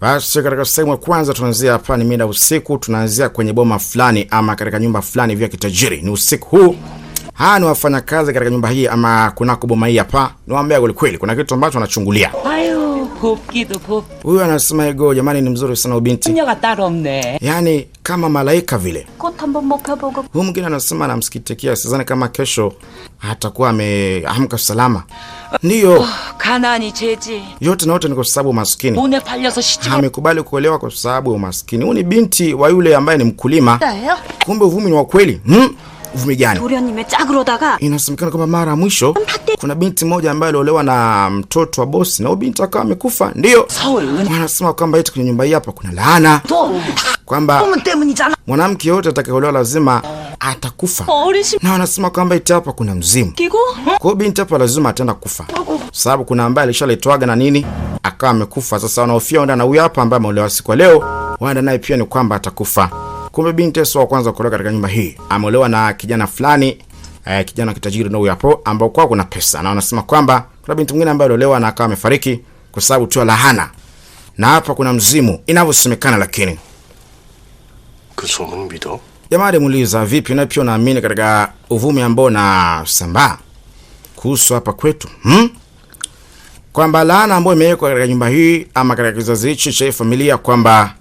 Basi katika sehemu ya kwanza tunaanzia hapa ni mida usiku, tunaanzia kwenye boma fulani ama katika nyumba fulani vya kitajiri. Ni usiku huu. Ni wafanyakazi katika nyumba hii ama kunako boma hii hapa. Niwaambia kweli kuna kitu ambacho wanachungulia. Huyu anasema ego, jamani ni mzuri sana ubinti. Yani kama malaika vile. Huyu mwingine anasema anamsikitikia, sidhani kama kesho atakuwa ameamka salama. Ndiyo. Yote na yote ni kwa sababu maskini. Amekubali kuolewa kwa sababu maskini. Huyu ni binti wa yule ambaye ni mkulima. Kumbe uvumi ni wa kweli. Uvumi gani? Inasemekana kwamba mara mwisho kuna binti moja ambaye aliolewa na mtoto wa bosi na huyo binti akawa amekufa. Ndio. Wanasema kwamba eti kwenye nyumba hii hapa kuna laana. Kwamba mwanamke yote atakayeolewa lazima atakufa. Na wanasema kwamba eti hapa kuna mzimu. Kwa binti hapa lazima ataenda kufa. Sababu kuna ambaye alishaletwaga na nini akawa amekufa. Sasa wanaofia wanda na huyu hapa ambaye ameolewa siku leo, wanda naye pia ni kwamba atakufa. Kumbe binti sio wa kwanza kuolewa katika nyumba hii. Ameolewa na kijana fulani, kijana kitajiri ndio huyo hapo ambao kwao kuna pesa. Na wanasema kwamba kuna binti mwingine ambaye aliolewa na akawa amefariki kwa sababu tu lahana. Na hapa kuna mzimu inavyosemekana lakini. Jamaa muuliza vipi na pia unaamini katika uvumi ambao na sambaa kuhusu hapa kwetu? Kwamba laana ambayo imewekwa katika nyumba hii ama katika kizazi hichi cha familia kwamba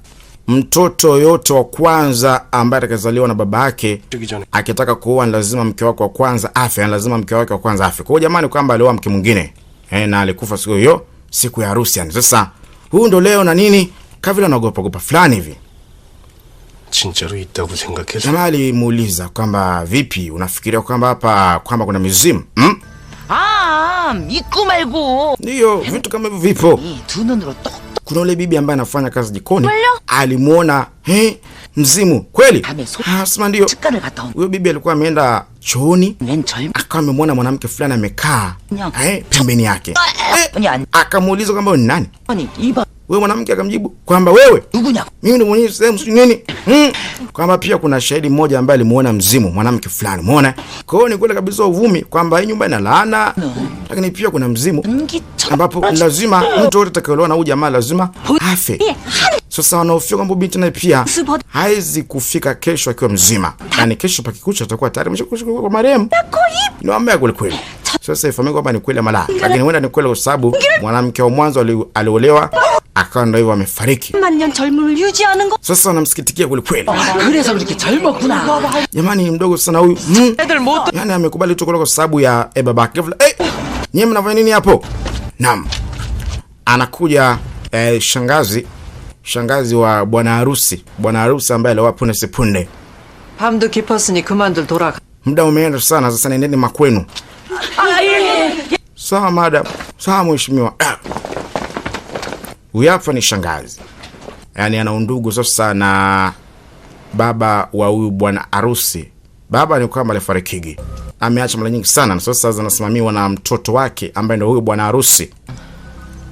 mtoto yote wa kwanza ambaye atakazaliwa na baba yake akitaka kuoa lazima mke wake wa kwanza afe, lazima mke wake wa kwanza afe. Kwa hiyo jamani kwamba alioa mke mwingine na alikufa siku hiyo, siku ya harusi yani. Sasa huu ndo leo na nini kama vile anaogopa fulani hivi. Jamaa alimuuliza kwamba vipi unafikiria kwamba hapa kwamba kuna mizimu? 믿고 말고. Ndiyo, vitu kama hivyo vipo. Kuna ule bibi ambaye anafanya kazi jikoni, alimuona mzimu kweli. Sema ndio. Huyo bibi alikuwa ameenda chooni, akawa amemwona mwanamke fulani amekaa pembeni yake. Akamuuliza kwamba ni nani? Wewe mwanamke akamjibu kwamba wewe. Mimi ni mwenye sehemu nini? Kwamba pia kuna shahidi mmoja ambaye alimuona mzimu mwanamke fulani. Umeona? Kwa hiyo ni kweli kabisa uvumi kwamba hii nyumba ina laana. Lakini pia kuna mzimu ambapo lazima mtu yote atakayeolewa na huyu jamaa lazima afe. Sasa wanaofia kwamba binti naye pia haizi kufika kesho akiwa mzima. Yaani kesho pakikucha atakuwa tayari ameshakufa kwa marehemu. Niwaambia kweli. Sasa ifahamike kwamba ni kweli ama la. Lakini huenda ni kweli kwa sababu mwanamke wa mwanzo aliolewa akawa ndio hivyo amefariki. Sasa wanamsikitikia kweli. Jamani mdogo sana huyu. Yaani amekubali tu kwa sababu ya babake. Nyie mnafanya nini hapo? Naam. Anakuja shangazi wa bwana harusi. Bwana harusi ambaye alioa punde sepunde. 밤도 깊었으니 그만들 돌아가. Muda umeenda sana, sasa nendeni makwenu. Sawa madam. Sawa mheshimiwa. Huyu hapa ni shangazi. Yaani ana undugu sasa na baba wa huyu bwana harusi. Baba ni kwamba alifariki. Ameacha mali nyingi sana na sasa zinasimamiwa na mtoto wake ambaye ndio huyu bwana harusi.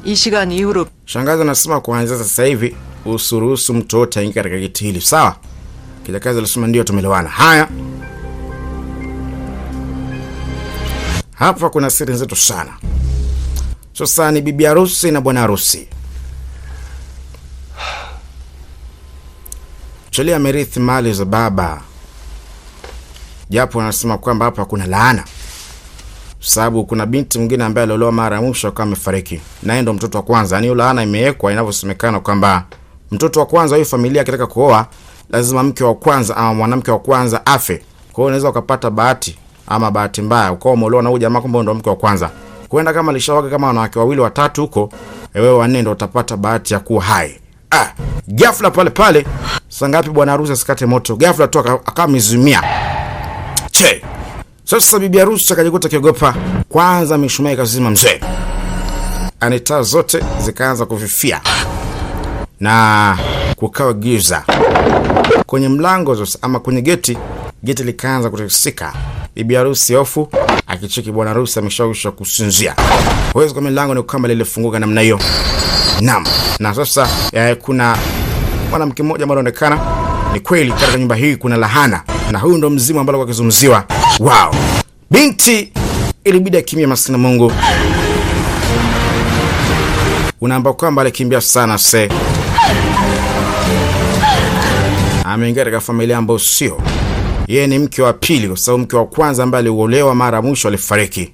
이 시간 이후로 Shangazi anasema kuanzia sasa hivi usuruhusu mtu wote aingie katika geti hili. Sawa? Kijakazi alisema ndio tumeelewana. Haya. Hapa kuna siri nzito sana. Sasa ni bibi harusi na bwana harusi. Chali amerithi mali za baba. Japo anasema kwamba hapa kuna laana. Sababu kuna binti mwingine ambaye aliolewa mara mwisho kama amefariki. Na ndo mtoto wa kwanza. Yaani laana imewekwa inavyosemekana kwamba mtoto wa kwanza wa familia akitaka kuoa lazima mke wa kwanza ama mwanamke wa kwanza afe. Kwa hiyo unaweza ukapata bahati ama bahati mbaya ukao umeolewa na huyu jamaa kumbe ndo mke wa kwanza. Kwenda kama alishawaga kama wanawake wawili watatu huko, wewe wanne ndo utapata bahati ya kuwa hai. Ghafla pale sangapi bwana harusi asikate moto. Ghafla tu akawa mizumia. Sasa bibi harusi akajikuta kiogopa. Kwanza mishumaa ikazima mzee. Anitaa zote zikaanza kufifia. Na kukawa giza. Kwenye mlango ama kwenye geti likaanza kutikisika. Bibi harusi hofu akicheki bwana harusi ameshawisha kusinzia. Huwezi kwa milango ni kama lilifunguka namna hiyo. Naam. Na sasa kuna mwanamke mmoja ambaye anaonekana ni kweli katika nyumba hii kuna lahana. Na huyu ndo mzimu ambao alikuwa akizungumziwa. Wow. Binti ilibidi kimya maskini Mungu. Unaamba kwamba alikimbia sana ameingia katika familia ambayo sio. Yeye ni mke wa pili, kwa sababu mke wa kwanza ambaye aliolewa mara mwisho alifariki.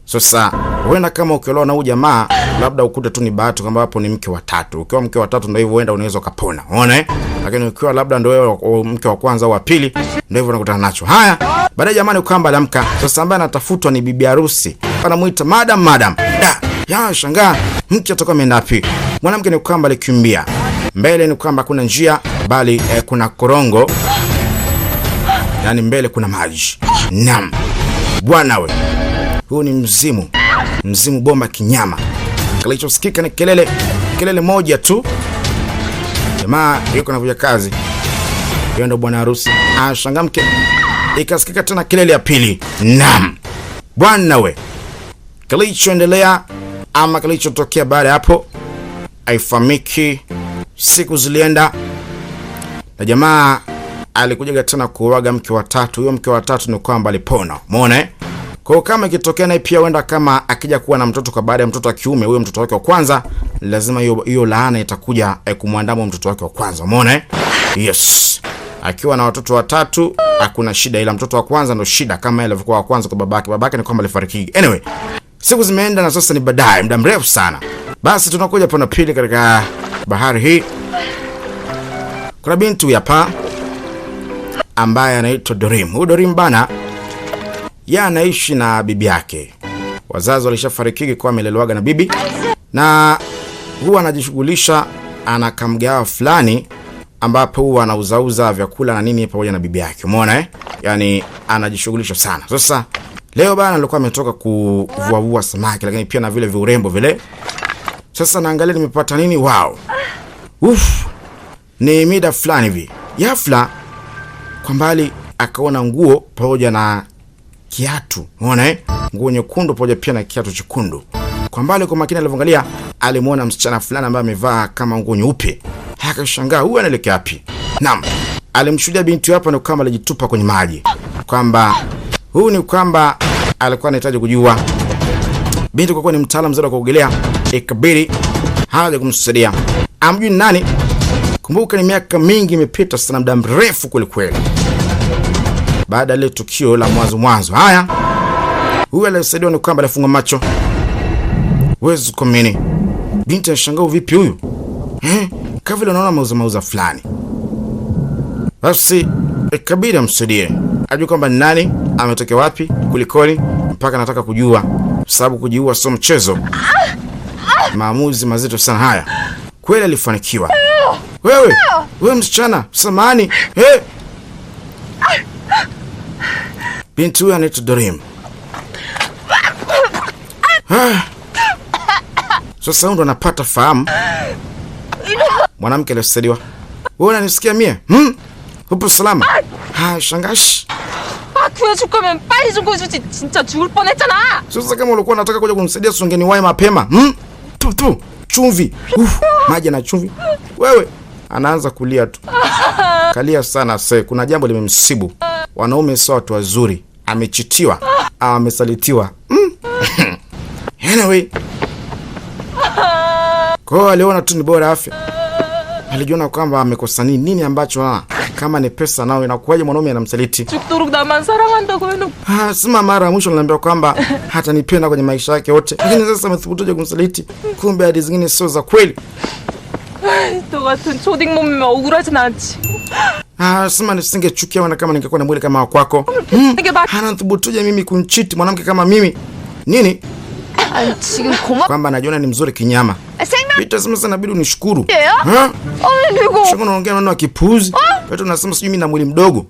Sasa huenda kama ukiolewa na huyu jamaa, labda ukute tu ni bahati kwamba hapo ni mke wa tatu. Ukiwa mke wa tatu ndio hivyo, huenda unaweza kupona. Unaona? Lakini ukiwa labda ndio wewe mke wa kwanza au wa pili, ndio hivyo unakutana nacho. Haya, baadaye jamani ukamba alamka. Sasa ambaye anatafutwa ni bibi harusi. Anamuita madam. Ya shangaa, mke atakuwa ameenda wapi? Mwanamke ni ukamba alikimbia. Mbele ni kwamba kuna njia, bali kuna korongo. Yaani mbele kuna maji. Naam. Bwana we. Huu ni mzimu bomba kinyama. Kilichosikika ni kelele moja tu. Jamaa yuko anavuja kazi. Yeye ndo bwana harusi. Shangamke. Ikasikika tena kelele ya pili. Naam. Bwana we. Kilichoendelea ama kilichotokea baada hapo haifahamiki. Siku zilienda na jamaa alikuja tena kuoaga mke wa tatu. Huyo mke wa tatu ni kwamba alipona. Umeona? Kwa kama ikitokea naye pia huenda kama akija kuwa na mtoto kwa baada ya mtoto wa kiume, huyo mtoto wake wa kwanza lazima hiyo laana itakuja kumwandama mtoto wake wa kwanza. Umeona? Yes. Akiwa na watoto watatu hakuna shida, ila mtoto wa kwanza ndo shida, kama ile alivyokuwa wa kwanza kwa babake. Babake ni kwamba alifariki. Anyway, siku zimeenda na sasa ni baadaye, muda mrefu sana. Basi tunakuja pana pili katika bahari hii. Kuna binti hapa ambaye anaitwa Dorim. Huyu Dorim bana, yeye anaishi na bibi yake. Wazazi walishafariki kwa amelelewaga na bibi, na huwa anajishughulisha, ana kamgawa fulani ambapo huwa anauzauza vyakula na nini pamoja na bibi yake. Umeona Yaani anajishughulisha sana. Sasa leo bana alikuwa ametoka kuvua samaki, lakini pia na vile viurembo vile. Sasa naangalia nimepata nini? Wow. Ni mida fulani hivi. Ghafla kwa mbali akaona nguo pamoja na kiatu. Unaona nguo nyekundu pamoja pia na kiatu chekundu. Kwa mbali kwa makini alivyoangalia, alimuona msichana fulani ambaye amevaa kama nguo nyeupe. Akashangaa, huyu anaelekea wapi? Naam. Alimshuhudia binti hapo na kama alijitupa kwenye maji. Kwamba huyu ni kwamba alikuwa anahitaji kujua. Binti kwa kuwa ni mtaalamu mzuri wa kuogelea, ikabidi haja kumsaidia. Amjui nani? Kumbuka ni miaka mingi imepita sana, muda mrefu kweli kweli. Baada ya ile tukio la mwanzo. Haya. Huyu alisaidiwa ni kwamba alifunga macho. Wewe kumeni. Binti anashangaa, vipi huyu? Kama vile unaona mauza fulani. Basi ikabidi amsaidie. Ajue kwamba ni nani, ametoka wapi, kulikoni, mpaka nataka kujua. Sababu kujiua sio mchezo. Maamuzi mazito sana haya. Kweli alifanikiwa. Wewe msichana, samahani. Binti huyu anaitwa Dorim. Sasa ndo anapata fahamu. Mwanamke alisaidiwa. Wewe unanisikia mie? Upo salama? Shangashi. 구해줄 거면 빨리 좀 구해주지. 진짜 죽을 뻔했잖아. Sasa kama ulikuwa unataka kuja kumsaidia songeniwahi mapema. Chumvi. Maji na chumvi. Wewe anaanza kulia tu. Kalia sana sasa. Kuna jambo limemsibu. Wanaume sio watu wazuri. Amechitiwa au amesalitiwa. Anyway. Kwa aliona tu ni bora afya. Alijiona kwamba amekosa nini ambacho kama ni pesa nao inakuwaje mwanaume anamsaliti. 죽도록 나만 사랑한다고 해놓고. Sima mara mwisho niliambiwa kwamba hata nipenda kwenye maisha yake yote. Lakini sasa amethubutuje kumsaliti? Kumbe hadi zingine sio za kweli. 너 같은 초딩 몸이면 억울하진 않지. Sima nisingechukia wana kama ningekuwa na mwili kama wa kwako. Anathubutuje mimi kunchiti mwanamke kama mimi? Nini? 지금 고맙. Kwamba anajiona ni mzuri kinyama. Vitasema sana bidi unishukuru. 아니 이거. Shaka unaongea maneno ya kipuzi. Wewe unasema sijui mimi na mwili mdogo.